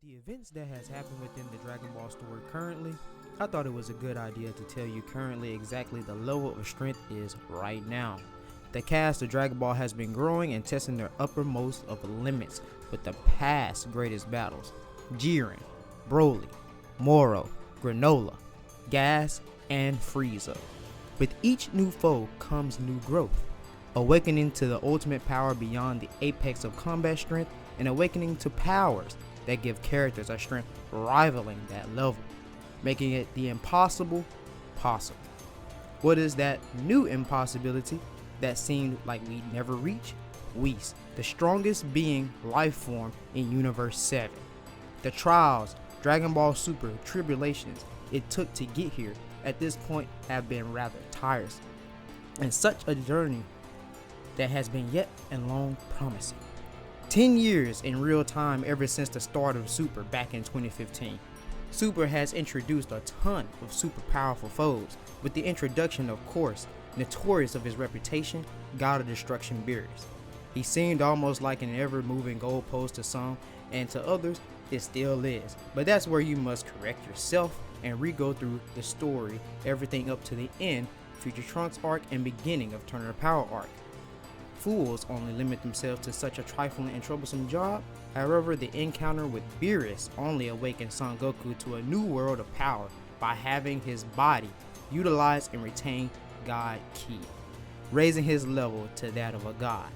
the events that has happened within the Dragon Ball story currently, I thought it was a good idea to tell you currently exactly the level of strength is right now. The cast of Dragon Ball has been growing and testing their uppermost of limits with the past greatest battles. Jiren, Broly, Moro, Granola, Gas, and Freeza. With each new foe comes new growth, awakening to the ultimate power beyond the apex of combat strength and awakening to powers that give characters a strength rivaling that level, making it the impossible possible. What is that new impossibility that seemed like we'd never reach? Whis, the strongest being life form in Universe 7. The trials, Dragon Ball Super tribulations it took to get here at this point have been rather tiresome, and such a journey that has been yet and long promising. 10 years in real time ever since the start of Super back in 2015. Super has introduced a ton of super powerful foes, with the introduction, of course, notorious of his reputation, God of Destruction Beerus. He seemed almost like an ever-moving goalpost to some, and to others, it still is. But that's where you must correct yourself and re-go through the story, everything up to the end, Future Trunks arc and beginning of Turner Power arc. Fools only limit themselves to such a trifling and troublesome job. However, the encounter with Beerus only awakened Son Goku to a new world of power by having his body utilize and retain God Ki, raising his level to that of a god.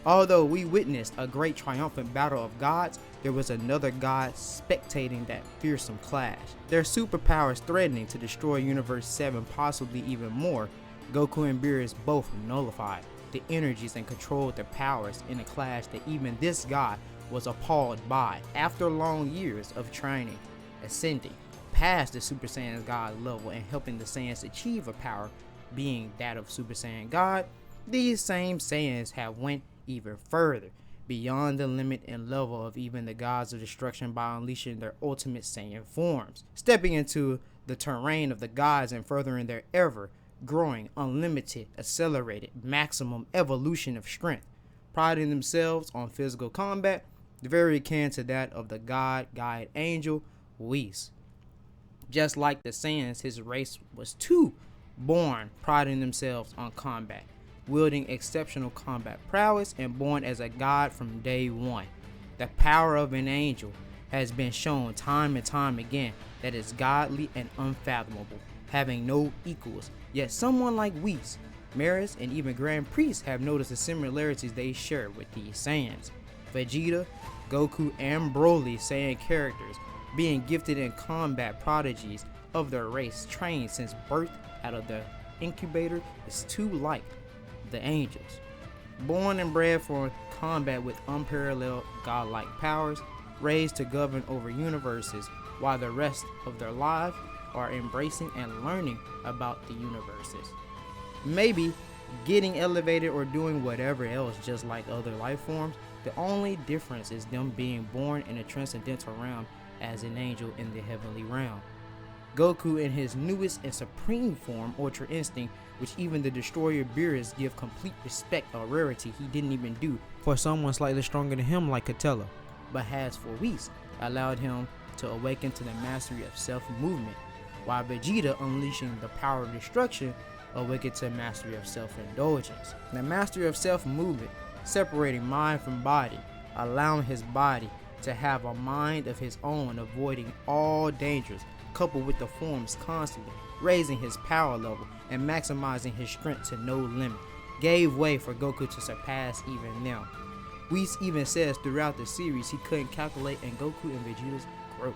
Although we witnessed a great triumphant battle of gods, there was another god spectating that fearsome clash, their superpowers threatening to destroy Universe 7, possibly even more. Goku and Beerus both nullified the energies and controlled their powers in a clash that even this god was appalled by. After long years of training, ascending past the Super Saiyan God level and helping the Saiyans achieve a power being that of Super Saiyan God, these same Saiyans have went even further beyond the limit and level of even the gods of destruction by unleashing their ultimate Saiyan forms, stepping into the terrain of the gods and furthering their ever growing, unlimited, accelerated, maximum evolution of strength, priding themselves on physical combat, very akin to that of the god guide Angel Whis. Just like the Saiyans, his race was too born priding themselves on combat, wielding exceptional combat prowess, and born as a god from day one. The power of an angel has been shown time and time again that is godly and unfathomable, having no equals. Yet someone like Whis, Merus, and even Grand Priest have noticed the similarities they share with these Saiyans. Vegeta, Goku, and Broly Saiyan characters being gifted in combat prodigies of their race, trained since birth out of the incubator, is too like the angels. Born and bred for combat with unparalleled godlike powers, raised to govern over universes while the rest of their lives are embracing and learning about the universes. Maybe getting elevated or doing whatever else just like other life forms. The only difference is them being born in a transcendental realm as an angel in the heavenly realm. Goku in his newest and supreme form, Ultra Instinct, which even the destroyer Beerus give complete respect or rarity he didn't even do for someone slightly stronger than him like Catella, but has for Whis allowed him to awaken to the mastery of self-movement, while Vegeta unleashing the power of destruction awakened to mastery of self-indulgence. The mastery of self-movement, separating mind from body, allowing his body to have a mind of his own, avoiding all dangers, coupled with the forms constantly, raising his power level and maximizing his strength to no limit, gave way for Goku to surpass even them. Whis even says throughout the series he couldn't calculate in Goku and Vegeta's growth.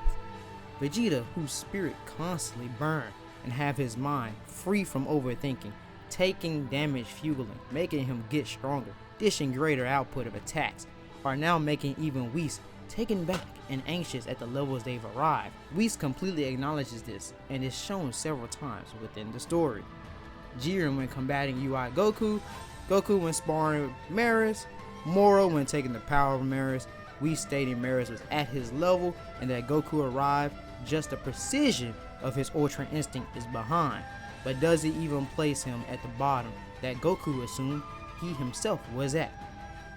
Vegeta, whose spirit constantly burned and have his mind free from overthinking, taking damage fueling, making him get stronger, dishing greater output of attacks, are now making even Whis taken back and anxious at the levels they've arrived. Whis completely acknowledges this and is shown several times within the story. Jiren when combating UI Goku, Goku when sparring with Merus, Moro when taking the power of Merus, Whis stating Merus was at his level and that Goku arrived, just the precision of his Ultra Instinct is behind, but does it even place him at the bottom that Goku assumed he himself was at?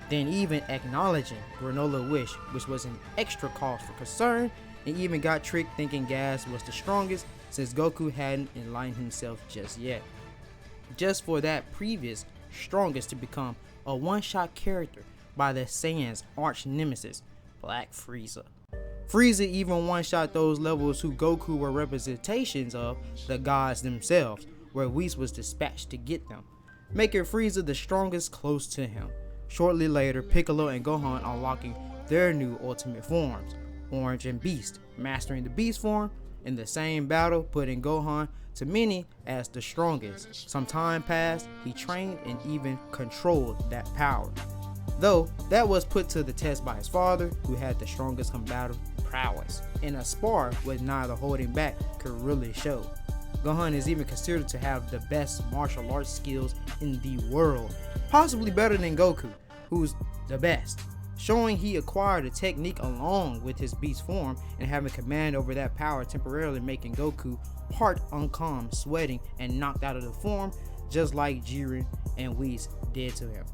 then even acknowledging Granola Wish, which was an extra cause for concern, and even got tricked thinking Gas was the strongest since Goku hadn't enlightened himself just yet. Just for that previous strongest to become a one-shot character by the Saiyan's arch nemesis, Black Freeza. Freeza even one-shot those levels who Goku were representations of the gods themselves, where Whis was dispatched to get them, making Freeza the strongest close to him. Shortly later, Piccolo and Gohan unlocking their new ultimate forms, Orange and Beast, mastering the Beast form in the same battle, putting Gohan to many as the strongest. Some time passed, he trained and even controlled that power, though that was put to the test by his father, who had the strongest combative prowess. In a spar with neither holding back could really show. Gohan is even considered to have the best martial arts skills in the world, possibly better than Goku, who's the best, showing he acquired a technique along with his beast form and having command over that power, temporarily making Goku heart uncalm, sweating, and knocked out of the form, just like Jiren and Whis did to him.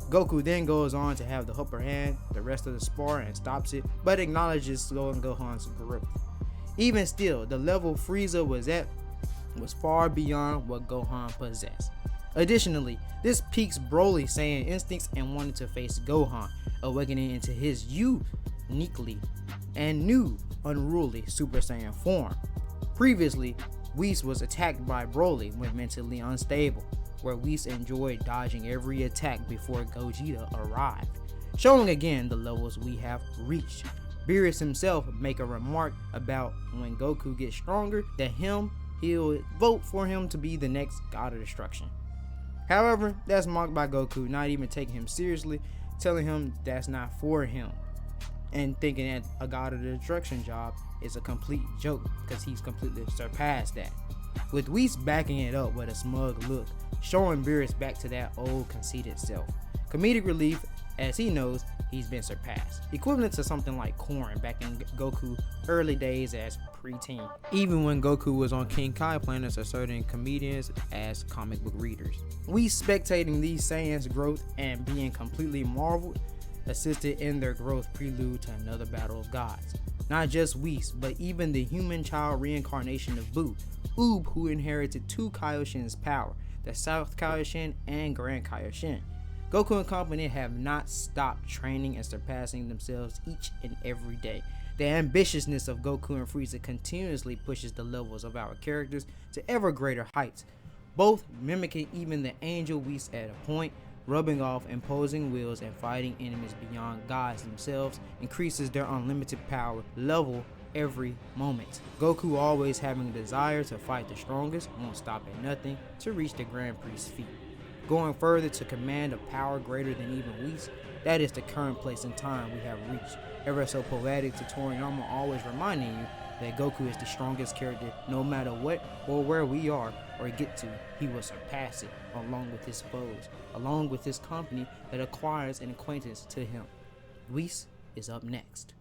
Goku then goes on to have the upper hand the rest of the spar and stops it, but acknowledges slowing Gohan's growth. Even still, the level Frieza was at was far beyond what Gohan possessed. Additionally, this piques Broly's Saiyan instincts and wanted to face Gohan, awakening into his uniquely and new unruly Super Saiyan form. Previously, Whis was attacked by Broly when mentally unstable, where Whis enjoyed dodging every attack before Gogeta arrived, showing again the levels we have reached. Beerus himself make a remark about when Goku gets stronger that he'll vote for him to be the next God of Destruction. However, that's mocked by Goku, not even taking him seriously, telling him that's not for him, and thinking that a God of Destruction job is a complete joke because he's completely surpassed that. With Whis backing it up with a smug look, showing Beerus back to that old conceited self. Comedic relief, as he knows he's been surpassed, equivalent to something like Korin back in Goku early days as preteen, even when Goku was on King Kai planets asserting comedians as comic book readers. We spectating these Saiyans' growth and being completely marveled, assisted in their growth prelude to another battle of gods. Not just Whis, but even the human child reincarnation of Boo, Oob, who inherited two Kaioshin's power, the South Kaioshin and Grand Kaioshin. Goku and company have not stopped training and surpassing themselves each and every day. The ambitiousness of Goku and Frieza continuously pushes the levels of our characters to ever greater heights, both mimicking even the Angel Whis at a point, rubbing off imposing wills and fighting enemies beyond gods themselves increases their unlimited power level every moment. Goku always having a desire to fight the strongest, won't stop at nothing to reach the Grand Priest's feet. Going further to command a power greater than even Whis, that is the current place and time we have reached. Ever so poetic to Toriyama, always reminding you that Goku is the strongest character no matter what or where we are or get to, he will surpass it along with his foes, along with his company that acquires an acquaintance to him. Whis is up next.